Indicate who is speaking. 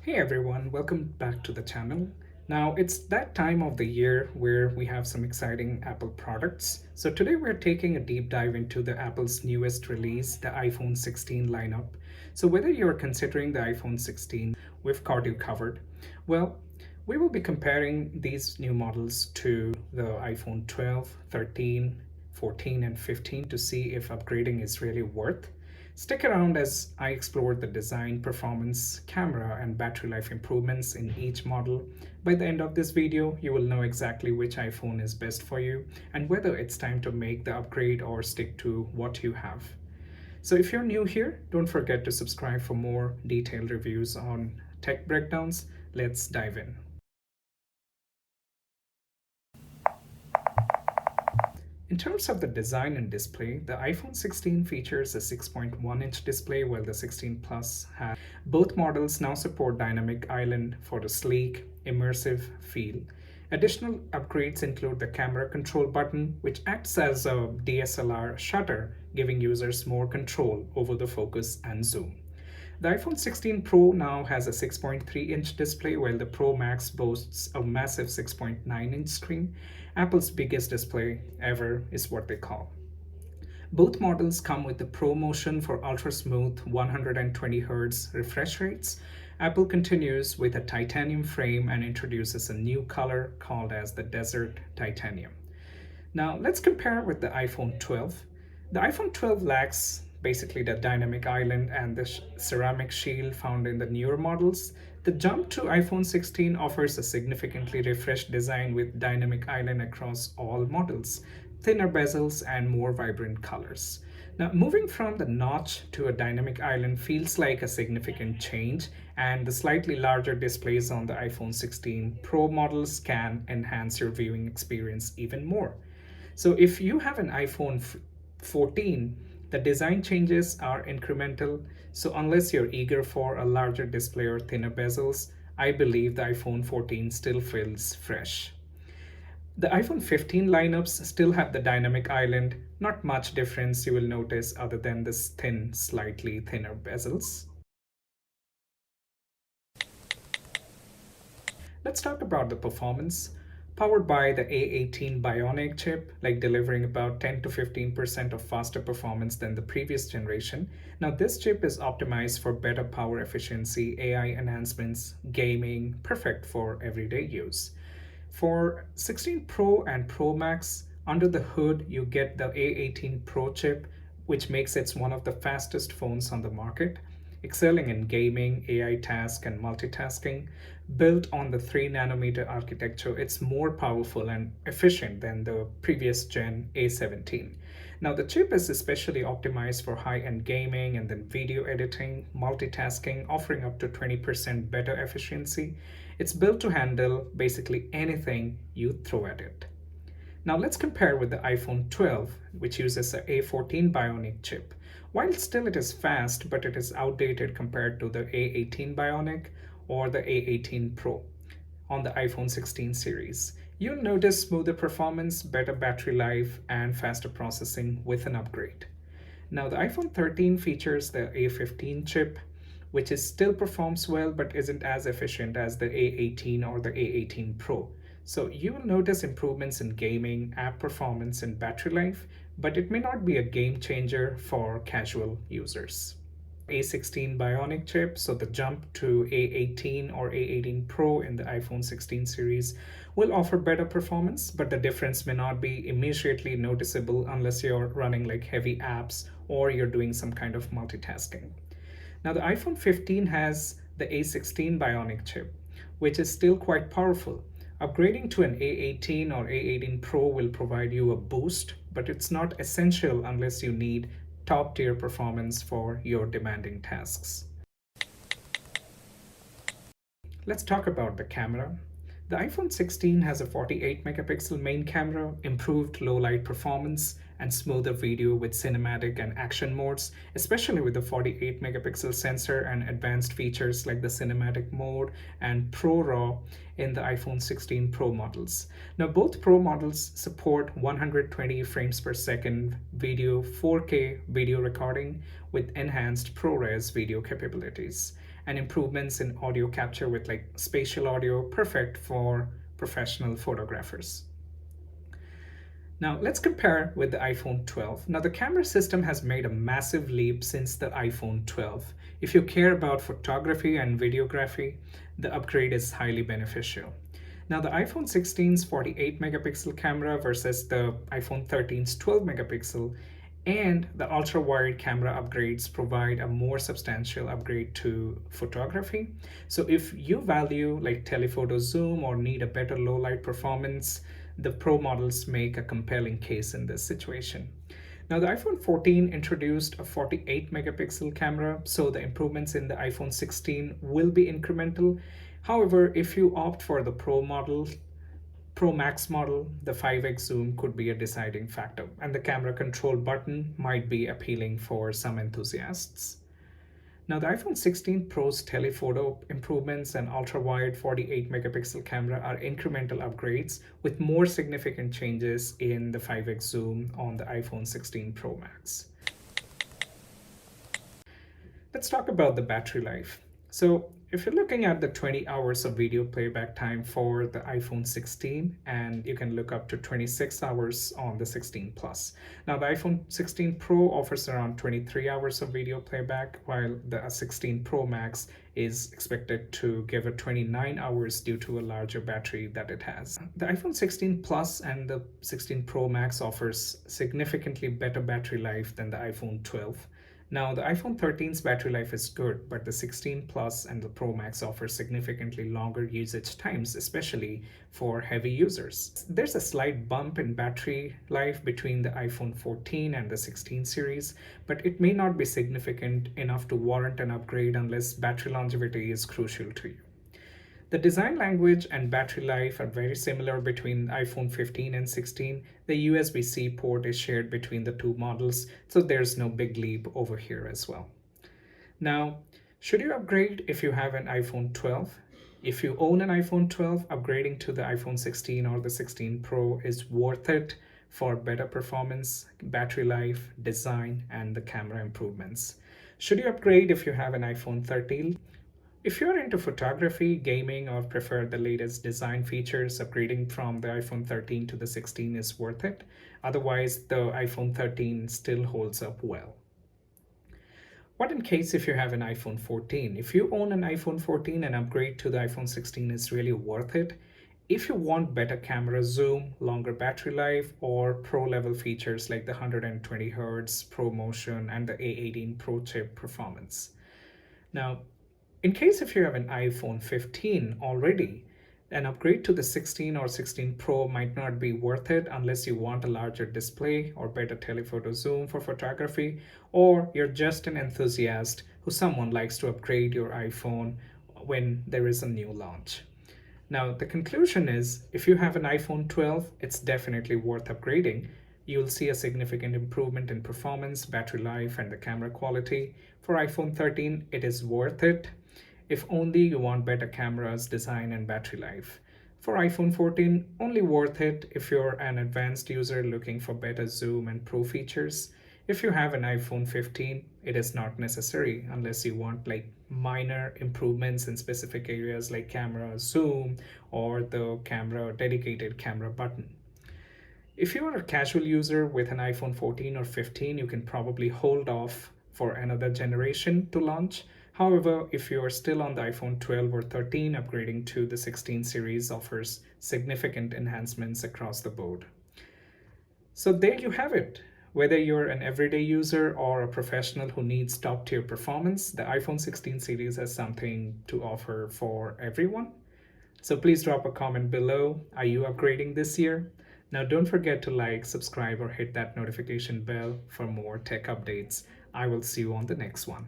Speaker 1: Hey everyone, welcome back to the channel. Now it's that time of the year where we have some exciting Apple products. So today we're taking a deep dive into the Apple's newest release, the iPhone 16 lineup. So whether you're considering the iPhone 16, we've got you covered. Well, we will be comparing these new models to the iPhone 12, 13, 14, and 15 to see if upgrading is really worth. Stick around as I explore the design, performance, camera, and battery life improvements in each model. By the end of this video, you will know exactly which iPhone is best for you and whether it's time to make the upgrade or stick to what you have. So if you're new here, don't forget to subscribe for more detailed reviews on tech breakdowns. Let's dive in. In terms of the design and display, the iPhone 16 features a 6.1-inch display while the 16 Plus has. Both models now support Dynamic Island for the sleek, immersive feel. Additional upgrades include the camera control button, which acts as a DSLR shutter, giving users more control over the focus and zoom. The iPhone 16 Pro now has a 6.3-inch display, while the Pro Max boasts a massive 6.9-inch screen. Apple's biggest display ever is what they call. Both models come with the ProMotion for ultra-smooth 120Hz refresh rates. Apple continues with a titanium frame and introduces a new color called as the Desert Titanium. Now let's compare with the iPhone 12. The iPhone 12 lacks basically the dynamic island and the ceramic shield found in the newer models. The jump to iPhone 16 offers a significantly refreshed design with dynamic island across all models, thinner bezels, and more vibrant colors. Now, moving from the notch to a dynamic island feels like a significant change, and the slightly larger displays on the iPhone 16 Pro models can enhance your viewing experience even more. So if you have an iPhone 14, the design changes are incremental, so unless you're eager for a larger display or thinner bezels, I believe the iPhone 14 still feels fresh. The iPhone 15 lineups still have the dynamic island, not much difference you will notice other than this slightly thinner bezels. Let's talk about the performance. Powered by the A18 Bionic chip, like delivering about 10 to 15% of faster performance than the previous generation. Now, this chip is optimized for better power efficiency, AI enhancements, gaming, perfect for everyday use. For 16 Pro and Pro Max, under the hood, you get the A18 Pro chip, which makes it one of the fastest phones on the market, excelling in gaming, AI task, and multitasking. Built on the 3 nanometer architecture, it's more powerful and efficient than the previous gen A17. Now, the chip is especially optimized for high-end gaming and then video editing, multitasking, offering up to 20% better efficiency. It's built to handle basically anything you throw at it. Now let's compare with the iPhone 12, which uses a A14 Bionic chip. While still it is fast, but it is outdated compared to the A18 Bionic or the A18 Pro on the iPhone 16 series. You'll notice smoother performance, better battery life, and faster processing with an upgrade. Now the iPhone 13 features the A15 chip, which is still performs well but isn't as efficient as the A18 or the A18 Pro. So you will notice improvements in gaming, app performance, and battery life, but it may not be a game changer for casual users. A16 Bionic chip, so the jump to A18 or A18 Pro in the iPhone 16 series will offer better performance, but the difference may not be immediately noticeable unless you're running like heavy apps or you're doing some kind of multitasking. Now, the iPhone 15 has the A16 Bionic chip, which is still quite powerful. Upgrading to an A18 or A18 Pro will provide you a boost, but it's not essential unless you need top tier performance for your demanding tasks. Let's talk about the camera. The iPhone 16 has a 48 megapixel main camera, improved low light performance, and smoother video with cinematic and action modes, especially with the 48 megapixel sensor and advanced features like the cinematic mode and Pro RAW in the iPhone 16 Pro models. Now, both Pro models support 120 frames per second video, 4K video recording with enhanced ProRes video capabilities. and improvements in audio capture with like spatial audio, perfect for professional photographers. Now let's compare with the iPhone 12. Now the camera system has made a massive leap since the iPhone 12. If you care about photography and videography, the upgrade is highly beneficial. Now the iPhone 16's 48 megapixel camera versus the iPhone 13's 12 megapixel and the ultra wide camera upgrades provide a more substantial upgrade to photography. So if you value like telephoto zoom or need a better low light performance, the Pro models make a compelling case in this situation. Now, the iPhone 14 introduced a 48 megapixel camera, so the improvements in the iPhone 16 will be incremental. However, if you opt for the Pro Max model, the 5x zoom could be a deciding factor, and the camera control button might be appealing for some enthusiasts. Now, the iPhone 16 Pro's telephoto improvements and ultra-wide 48 megapixel camera are incremental upgrades with more significant changes in the 5x zoom on the iPhone 16 Pro Max. Let's talk about the battery life. So if you're looking at the 20 hours of video playback time for the iPhone 16, and you can look up to 26 hours on the 16 Plus. Now the iPhone 16 Pro offers around 23 hours of video playback, while the 16 Pro Max is expected to give it 29 hours due to a larger battery that it has. The iPhone 16 Plus and the 16 Pro Max offers significantly better battery life than the iPhone 12. Now, the iPhone 13's battery life is good, but the 16 Plus and the Pro Max offer significantly longer usage times, especially for heavy users. There's a slight bump in battery life between the iPhone 14 and the 16 series, but it may not be significant enough to warrant an upgrade unless battery longevity is crucial to you. The design language and battery life are very similar between iPhone 15 and 16. The USB-C port is shared between the two models, so there's no big leap over here as well. Now, should you upgrade if you have an iPhone 12? If you own an iPhone 12, upgrading to the iPhone 16 or the 16 Pro is worth it for better performance, battery life, design, and the camera improvements. Should you upgrade if you have an iPhone 13? If you're into photography, gaming, or prefer the latest design features, upgrading from the iPhone 13 to the 16 is worth it. Otherwise, the iPhone 13 still holds up well. What in case if you have an iPhone 14? If you own an iPhone 14, an upgrade to the iPhone 16 is really worth it. If you want better camera zoom, longer battery life, or pro-level features like the 120 Hz, ProMotion, and the A18 Pro chip performance. Now, in case if you have an iPhone 15 already, an upgrade to the 16 or 16 Pro might not be worth it unless you want a larger display or better telephoto zoom for photography, or you're just an enthusiast who someone likes to upgrade your iPhone when there is a new launch. Now, the conclusion is if you have an iPhone 12, it's definitely worth upgrading. You'll see a significant improvement in performance, battery life, and the camera quality. For iPhone 13, it is worth it if only you want better cameras, design, and battery life. For iPhone 14, only worth it if you're an advanced user looking for better zoom and pro features. If you have an iPhone 15, it is not necessary unless you want like minor improvements in specific areas like camera zoom or the dedicated camera button. If you are a casual user with an iPhone 14 or 15, you can probably hold off for another generation to launch. However, if you are still on the iPhone 12 or 13, upgrading to the 16 series offers significant enhancements across the board. So there you have it. Whether you're an everyday user or a professional who needs top-tier performance, the iPhone 16 series has something to offer for everyone. So please drop a comment below. Are you upgrading this year? Now don't forget to like, subscribe, or hit that notification bell for more tech updates. I will see you on the next one.